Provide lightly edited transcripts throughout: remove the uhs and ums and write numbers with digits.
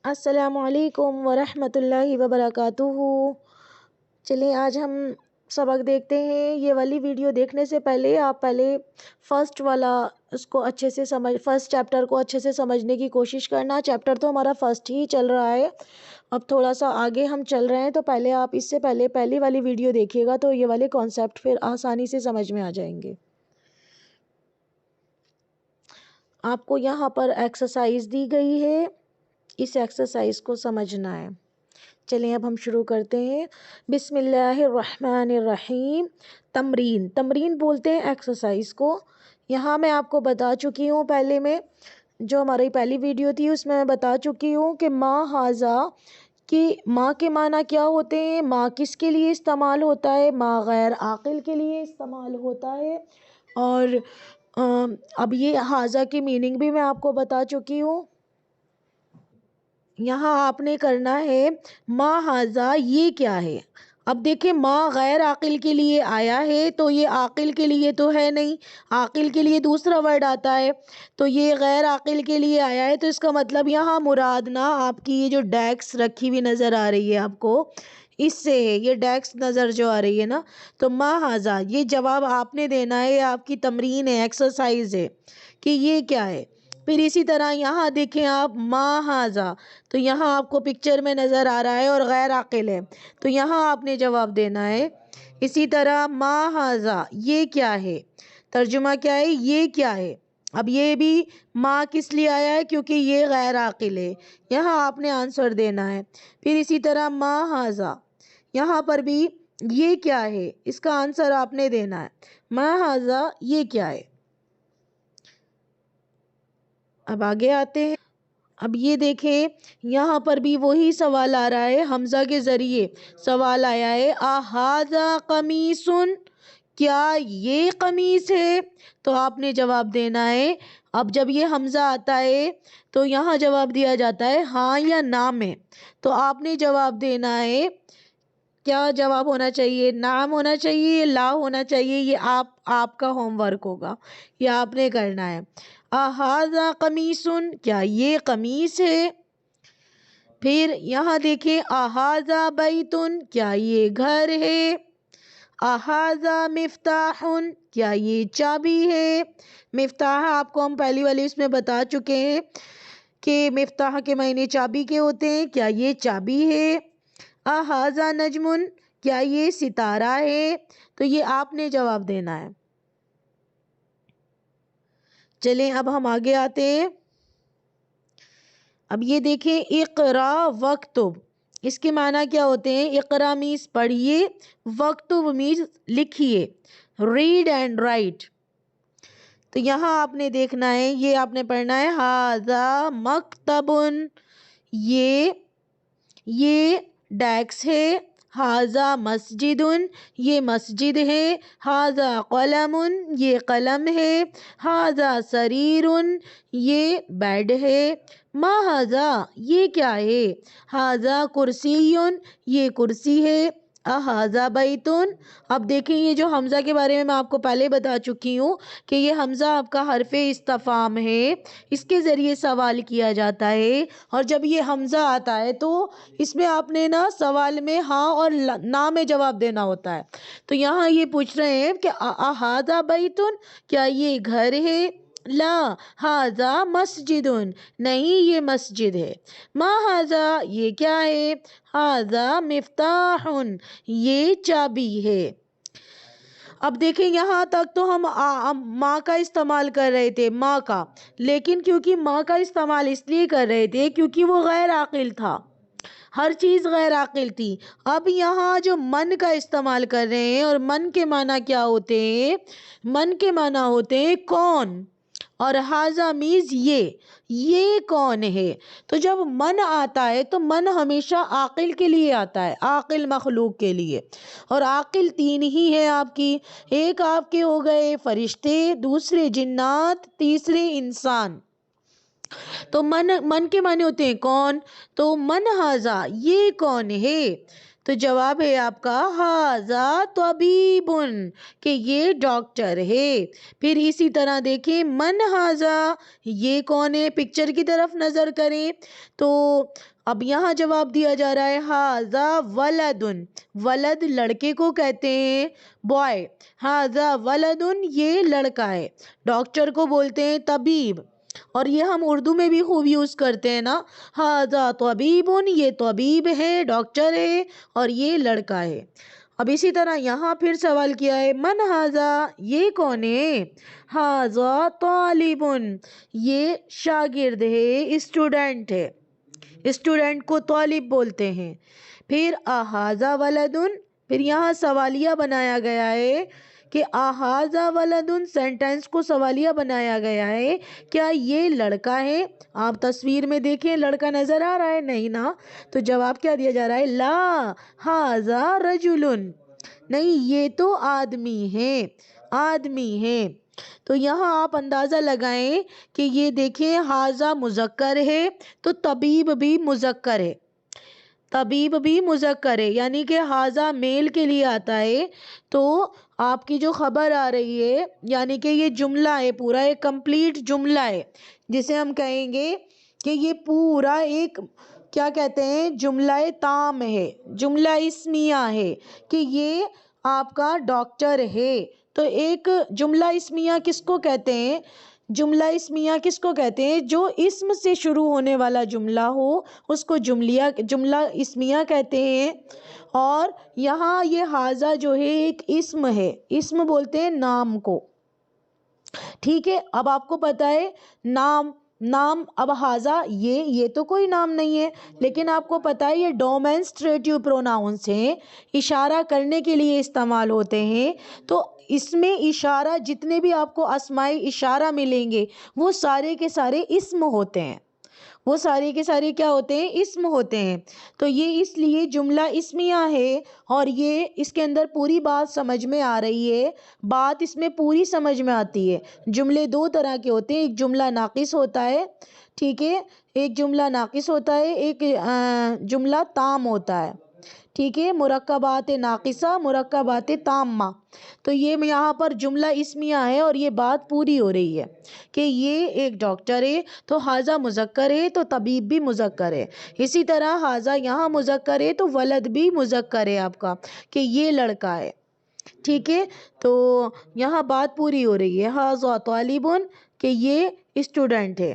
السلام علیکم ورحمۃ اللہ وبرکاتہ۔ چلیں آج ہم سبق دیکھتے ہیں۔ یہ والی ویڈیو دیکھنے سے پہلے آپ فرسٹ والا اس کو اچھے سے فرسٹ چیپٹر کو اچھے سے سمجھنے کی کوشش کرنا۔ چیپٹر تو ہمارا فرسٹ ہی چل رہا ہے، اب تھوڑا سا آگے ہم چل رہے ہیں، تو پہلے آپ اس سے پہلے پہلی والی ویڈیو دیکھیے گا تو یہ والے کانسیپٹ پھر آسانی سے سمجھ میں آ جائیں گے۔ آپ کو یہاں پر ایکسرسائز دی گئی ہے، اس ایکسرسائز کو سمجھنا ہے۔ چلیں اب ہم شروع کرتے ہیں۔ بسم اللہ الرحمن الرحیم۔ تمرین بولتے ہیں ایکسرسائز کو۔ یہاں میں آپ کو بتا چکی ہوں، پہلے میں جو ہماری پہلی ویڈیو تھی اس میں بتا چکی ہوں کہ ما ھذا کہ ماں کے معنی کیا ہوتے ہیں، ماں کس کے لیے استعمال ہوتا ہے، ماں غیر عاقل کے لیے استعمال ہوتا ہے، اور اب یہ ھذا کی میننگ بھی میں آپ کو بتا چکی ہوں۔ یہاں آپ نے کرنا ہے ما ھذا یہ کیا ہے۔ اب دیکھیں ماں غیر عاقل کے لیے آیا ہے تو یہ عاقل کے لیے تو ہے نہیں، عاقل کے لیے دوسرا ورڈ آتا ہے، تو یہ غیر عاقل کے لیے آیا ہے، تو اس کا مطلب یہاں مراد نا آپ کی یہ جو ڈیکس رکھی ہوئی نظر آ رہی ہے آپ کو، اس سے ہے یہ ڈیکس نظر جو آ رہی ہے نا، تو ما ھذا یہ جواب آپ نے دینا ہے، آپ کی تمرین ہے، ایکسرسائز ہے کہ یہ کیا ہے۔ پھر اسی طرح یہاں دیکھیں آپ ما ھذا، تو یہاں آپ کو پکچر میں نظر آ رہا ہے اور غیر عاقل ہے، تو یہاں آپ نے جواب دینا ہے۔ اسی طرح ما ھذا یہ کیا ہے، ترجمہ کیا ہے، یہ کیا ہے۔ اب یہ بھی ماں کس لیے آیا ہے، کیونکہ یہ غیر عاقل ہے، یہاں آپ نے آنسر دینا ہے۔ پھر اسی طرح ما ھذا یہاں پر بھی یہ کیا ہے، اس کا آنسر آپ نے دینا ہے۔ ما ھذا یہ کیا ہے۔ اب آگے آتے ہیں۔ اب یہ دیکھیں یہاں پر بھی وہی سوال آ رہا ہے، حمزہ کے ذریعے سوال آیا ہے، اھذا قمیص، کیا یہ قمیص ہے، تو آپ نے جواب دینا ہے۔ اب جب یہ حمزہ آتا ہے تو یہاں جواب دیا جاتا ہے ہاں یا نہ میں، تو آپ نے جواب دینا ہے، کیا جواب ہونا چاہیے، نام ہونا چاہیے، لا ہونا چاہیے، یہ آپ کا ہوم ورک ہوگا، یہ آپ نے کرنا ہے۔ اھذا قمیص کیا یہ قمیص ہے۔ پھر یہاں دیکھیں اھذا بیت کیا یہ گھر ہے۔ اھذا مفتاح کیا یہ چابی ہے۔ مفتاح آپ کو ہم پہلی والی اس میں بتا چکے ہیں کہ مفتاح کے معنی چابی کے ہوتے ہیں، کیا یہ چابی ہے۔ اھذا نجم کیا یہ ستارہ ہے، تو یہ آپ نے جواب دینا ہے۔ چلیں اب ہم آگے آتے ہیں۔ اب یہ دیکھیں اقرا وکتب، اس کے معنی کیا ہوتے ہیں۔ اقرا میز پڑھیے، وکتب میز لکھیے، ریڈ اینڈ رائٹ۔ تو یہاں آپ نے دیکھنا ہے، یہ آپ نے پڑھنا ہے ھذا مکتب، یہ ڈیسک ہے۔ ھذا مسجد یہ مسجد ہے۔ ھذا قلم یہ قلم ہے۔ ھذا سریر یہ بیڈ ہے۔ ما ھذا یہ کیا ہے۔ ھذا کرسی یہ کرسی ہے۔ اھذا بیت، اب دیکھیں یہ جو حمزہ کے بارے میں آپ کو پہلے بتا چکی ہوں کہ یہ حمزہ آپ کا حرف استفہام ہے، اس کے ذریعے سوال کیا جاتا ہے، اور جب یہ حمزہ آتا ہے تو اس میں آپ نے نا سوال میں ہاں اور نہ میں جواب دینا ہوتا ہے۔ تو یہاں یہ پوچھ رہے ہیں کہ اھذا بیت کیا یہ گھر ہے، لا ھذا مسجد نہیں یہ مسجد ہے۔ ما ھذا یہ کیا ہے، ھذا مفتاح یہ چابی ہے۔ اب دیکھیں یہاں تک تو ہم ماں کا استعمال کر رہے تھے، ماں کا، لیکن کیونکہ ماں کا استعمال اس لیے کر رہے تھے کیونکہ وہ غیر عاقل تھا، ہر چیز غیر عاقل تھی۔ اب یہاں جو من کا استعمال کر رہے ہیں، اور من کے معنی کیا ہوتے ہیں، من کے معنی ہوتے ہیں کون، اور ھذا میز یہ کون ہے۔ تو جب من آتا ہے تو من ہمیشہ عاقل کے لیے آتا ہے، عاقل مخلوق کے لیے، اور عاقل تین ہی ہے آپ کی، ایک آپ کے ہو گئے فرشتے، دوسرے جنات، تیسرے انسان۔ تو من کے معنی ہوتے ہیں کون، تو من ہاذا یہ کون ہے، تو جواب ہے آپ کا ہاذا طبیبن کہ یہ ڈاکٹر ہے۔ پھر اسی طرح دیکھیں من ہاذا یہ کون ہے، پکچر کی طرف نظر کریں تو اب یہاں جواب دیا جا رہا ہے ہاذا ولدن، ولد لڑکے کو کہتے ہیں بوائے، ہاذا ولدن یہ لڑکا ہے، ڈاکٹر کو بولتے ہیں طبیب، اور یہ ہم اردو میں بھی خوب یوز کرتے ہیں نا، ہاذا طبیبن یہ طبیب ہے، ڈاکٹر ہے، اور یہ لڑکا ہے۔ اب اسی طرح یہاں پھر سوال کیا ہے من ہاذا یہ کون ہے، ہاذا طالبن یہ شاگرد ہے، اسٹوڈنٹ ہے، اسٹوڈنٹ کو طالب بولتے ہیں۔ پھر اہذا ولدن، پھر یہاں سوالیہ بنایا گیا ہے کہ اہذا ولدن، سینٹینس کو سوالیہ بنایا گیا ہے، کیا یہ لڑکا ہے؟ آپ تصویر میں دیکھیں لڑکا نظر آ رہا ہے؟ نہیں نا، تو جواب کیا دیا جا رہا ہے لا ہاذا رجلن، نہیں یہ تو آدمی ہے، آدمی ہے۔ تو یہاں آپ اندازہ لگائیں کہ یہ دیکھیں ہاذا مذکر ہے تو طبیب بھی مذکر ہے، طبیب بھی مذکر ہے، یعنی کہ ہاذا میل کے لیے آتا ہے، تو آپ کی جو خبر آ رہی ہے یعنی کہ یہ جملہ ہے پورا ایک کمپلیٹ جملہ ہے، جسے ہم کہیں گے کہ یہ پورا ایک کیا کہتے ہیں جملہ تام ہے، جملہ اسمیہ ہے کہ یہ آپ کا ڈاکٹر ہے۔ تو ایک جملہ اسمیہ کس کو کہتے ہیں، جملہ اسمیہ کس کو کہتے ہیں، جو اسم سے شروع ہونے والا جملہ ہو اس کو جملہ اسمیہ کہتے ہیں۔ اور یہاں یہ ہاذا جو ہے ایک اسم ہے، اسم بولتے ہیں نام کو، ٹھیک ہے۔ اب آپ کو پتا ہے نام اب ہاذا یہ تو کوئی نام نہیں ہے، لیکن آپ کو پتا ہے یہ ڈومینسٹریٹو پروناؤنس ہیں، اشارہ کرنے کے لیے استعمال ہوتے ہیں، تو اس میں اشارہ جتنے بھی آپ کو اسماء اشارہ ملیں گے وہ سارے کے سارے اسم ہوتے ہیں، وہ سارے کے سارے کیا ہوتے ہیں، اسم ہوتے ہیں۔ تو یہ اس لیے جملہ اسمیہ ہے، اور یہ اس کے اندر پوری بات سمجھ میں آ رہی ہے، بات اس میں پوری سمجھ میں آتی ہے۔ جملے دو طرح کے ہوتے ہیں، ایک جملہ ناقص ہوتا ہے، ٹھیک ہے، ایک جملہ ناقص ہوتا ہے، ایک جملہ تام ہوتا ہے، ٹھیک ہے، مرکبات ناقصہ مرکبات تامہ۔ تو یہ یہاں پر جملہ اسمیہ ہے اور یہ بات پوری ہو رہی ہے کہ یہ ایک ڈاکٹر ہے، تو ہاذا مذکر ہے تو طبیب بھی مذکر ہے، اسی طرح ہاذا یہاں مذکر ہے تو ولد بھی مذکر ہے آپ کا کہ یہ لڑکا ہے، ٹھیک ہے۔ تو یہاں بات پوری ہو رہی ہے، ہاذا طالبن کہ یہ اسٹوڈنٹ ہے،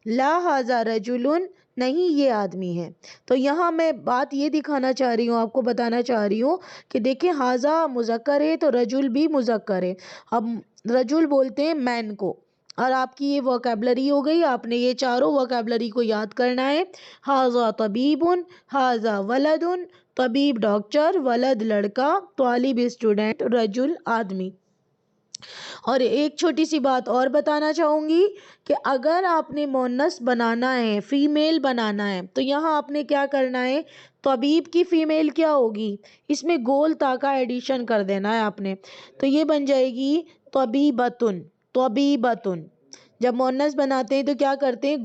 لا ہاذا رجلن نہیں یہ آدمی ہے۔ تو یہاں میں بات یہ دکھانا چاہ رہی ہوں، آپ کو بتانا چاہ رہی ہوں کہ دیکھیں ہاذا مذکر ہے تو رجل بھی مذکر ہے، اب رجل بولتے ہیں مین کو، اور آپ کی یہ ووکیبلری ہو گئی، آپ نے یہ چاروں ووکیبلری کو یاد کرنا ہے، ہاذا طبیبن، ہاذا ولدن، طبیب ڈاکٹر، ولد لڑکا، طالب اسٹوڈنٹ، رجل آدمی۔ اور ایک چھوٹی سی بات اور بتانا چاہوں گی کہ اگر آپ نے مؤنث بنانا ہے، فیمیل بنانا ہے، تو یہاں آپ نے کیا کرنا ہے، طبیب کی فیمیل کیا ہوگی، اس میں گول تا کا ایڈیشن کر دینا ہے آپ نے، تو یہ بن جائے گی طبیبتن، طبیبتن۔ جب مؤنث بناتے ہیں تو کیا کرتے ہیں،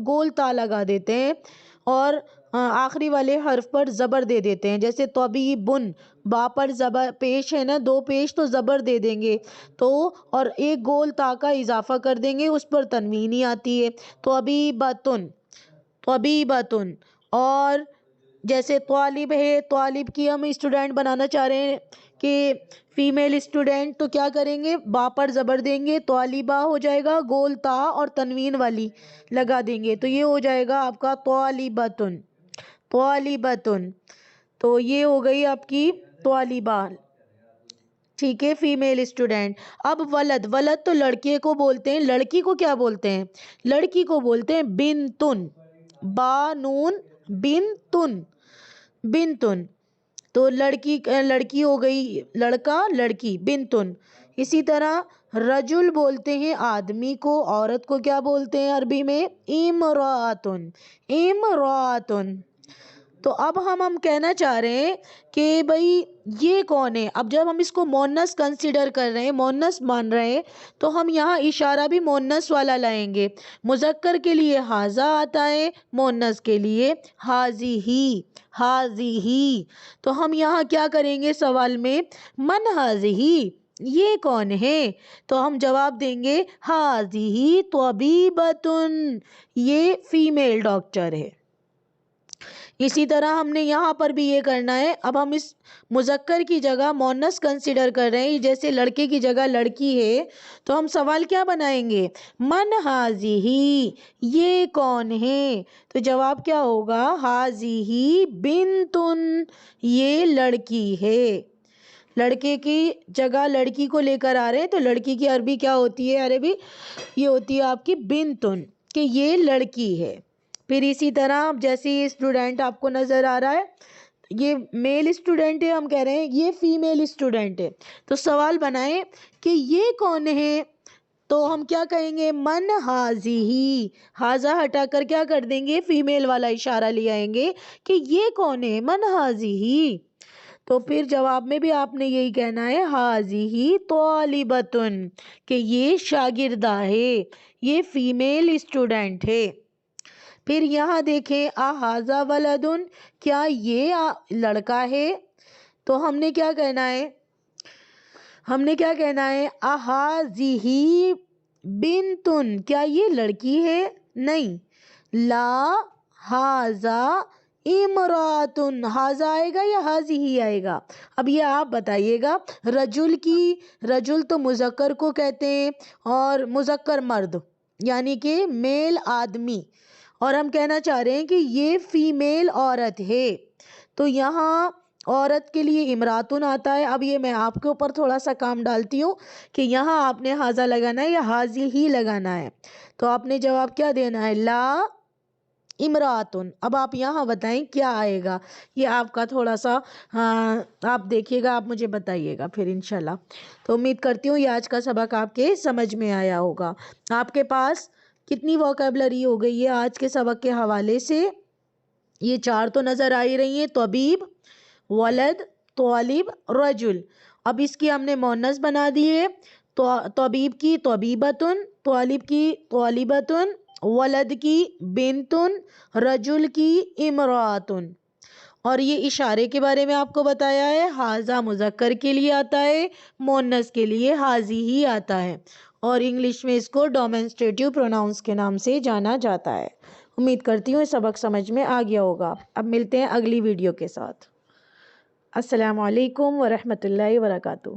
گول تا لگا دیتے ہیں اور آخری والے حرف پر زبر دے دیتے ہیں، جیسے طبیبن، با پر زبر پیش ہے نا، دو پیش تو زبر دے دیں گے، تو اور ایک گول تا کا اضافہ کر دیں گے، اس پر تنوین ہی آتی ہے، طبیبتن، طبیبتن۔ اور جیسے طالب ہے، طالب کی ہم اسٹوڈنٹ بنانا چاہ رہے ہیں کہ فیمیل اسٹوڈنٹ، تو کیا کریں گے، با پر زبر دیں گے، طالبہ ہو جائے گا، گول تا اور تنوین والی لگا دیں گے، تو یہ ہو جائے گا آپ کا طالبتن، طالبتن۔ تو یہ ہو گئی آپ کی طالبہ، ٹھیک ہے، فیمیل اسٹوڈنٹ۔ اب ولد، ولد تو لڑکے کو بولتے ہیں، لڑکی کو کیا بولتے ہیں، لڑکی کو بولتے ہیں بنتن، بانون بنتن، بنتن۔ تو لڑکی ہو گئی، لڑکا لڑکی، بنتن۔ اسی طرح رجل بولتے ہیں آدمی کو، عورت کو کیا بولتے ہیں عربی میں، امراتن، امراتن۔ تو اب ہم کہنا چاہ رہے ہیں کہ بھائی یہ کون ہے. اب جب ہم اس کو مونس کنسیڈر کر رہے ہیں، مونس مان رہے ہیں، تو ہم یہاں اشارہ بھی مونس والا لائیں گے. مذکر کے لیے ہاذا آتا ہے، مونس کے لیے ہازیہی، ہازیہی. تو ہم یہاں کیا کریں گے سوال میں، من ہازیہی، یہ کون ہے؟ تو ہم جواب دیں گے ہازیہی طبیبتن، یہ فیمیل ڈاکٹر ہے. اسی طرح ہم نے یہاں پر بھی یہ کرنا ہے. اب ہم اس مذکر کی جگہ مونس کنسیڈر کر رہے ہیں، جیسے لڑکے کی جگہ لڑکی ہے، تو ہم سوال کیا بنائیں گے، من ہازیہی، یہ کون ہے؟ تو جواب کیا ہوگا، ہازیہی بنتن، یہ لڑکی ہے. لڑکے کی جگہ لڑکی کو لے کر آ رہے ہیں، تو لڑکی کی عربی کیا ہوتی ہے، عربی یہ ہوتی ہے آپ کی بنتن، کہ یہ لڑکی ہے. پھر اسی طرح جیسے یہ اسٹوڈنٹ آپ کو نظر آ رہا ہے، یہ میل اسٹوڈنٹ ہے، ہم کہہ رہے ہیں یہ فیمیل اسٹوڈنٹ ہے. تو سوال بنائیں کہ یہ کون ہے، تو ہم کیا کہیں گے، من ہازیہی، ہاذا ہٹا کر کیا کر دیں گے، فیمیل والا اشارہ لے آئیں گے کہ یہ کون ہے، من ہازیہی. تو پھر جواب میں بھی آپ نے یہی کہنا ہے، ہازیہی طالبتن، کہ یہ شاگردہ ہے، یہ فیمیل اسٹوڈنٹ ہے. پھر یہاں دیکھیں، اہذا ولدن، کیا یہ لڑکا ہے؟ تو ہم نے کیا کہنا ہے، ہم نے کیا کہنا ہے، اہذیہی بنتن، کیا یہ لڑکی ہے؟ نہیں. لا ہاذا امراتن، ہاذا آئے گا یا ہازیہی آئے گا؟ اب یہ آپ بتائیے گا. رجل کی، رجل تو مذکر کو کہتے ہیں، اور مذکر مرد یعنی کہ میل آدمی، اور ہم کہنا چاہ رہے ہیں کہ یہ فیمیل عورت ہے. تو یہاں عورت کے لیے امراتن آتا ہے. اب یہ میں آپ کے اوپر تھوڑا سا کام ڈالتی ہوں کہ یہاں آپ نے ہاذا لگانا ہے یا ہازی ہی لگانا ہے. تو آپ نے جواب کیا دینا ہے، لا امراتن. اب آپ یہاں بتائیں کیا آئے گا، یہ آپ کا تھوڑا سا آپ دیکھیے گا، آپ مجھے بتائیے گا پھر انشاءاللہ. تو امید کرتی ہوں یہ آج کا سبق آپ کے سمجھ میں آیا ہوگا. آپ کے پاس کتنی ووکیبلری ہو گئی ہے آج کے سبق کے حوالے سے؟ یہ 4 تو نظر آ ہی رہی ہیں، طبیب، ولد، طالب، رجل. اب اس کی ہم نے مونس بنا دیے، طبیب کی طبیبتن، طالب کی طالبتن، ولد کی بنتن، رجل کی امراتن. اور یہ اشارے کے بارے میں آپ کو بتایا ہے، ہاذا مذکر کے لیے آتا ہے، مونس کے لیے ہازی ہی آتا ہے، اور انگلش میں اس کو ڈومینسٹریٹو پروناؤنس کے نام سے جانا جاتا ہے. امید کرتی ہوں یہ سبق سمجھ میں آ گیا ہوگا. اب ملتے ہیں اگلی ویڈیو کے ساتھ. السلام علیکم ورحمۃ اللہ وبرکاتہ.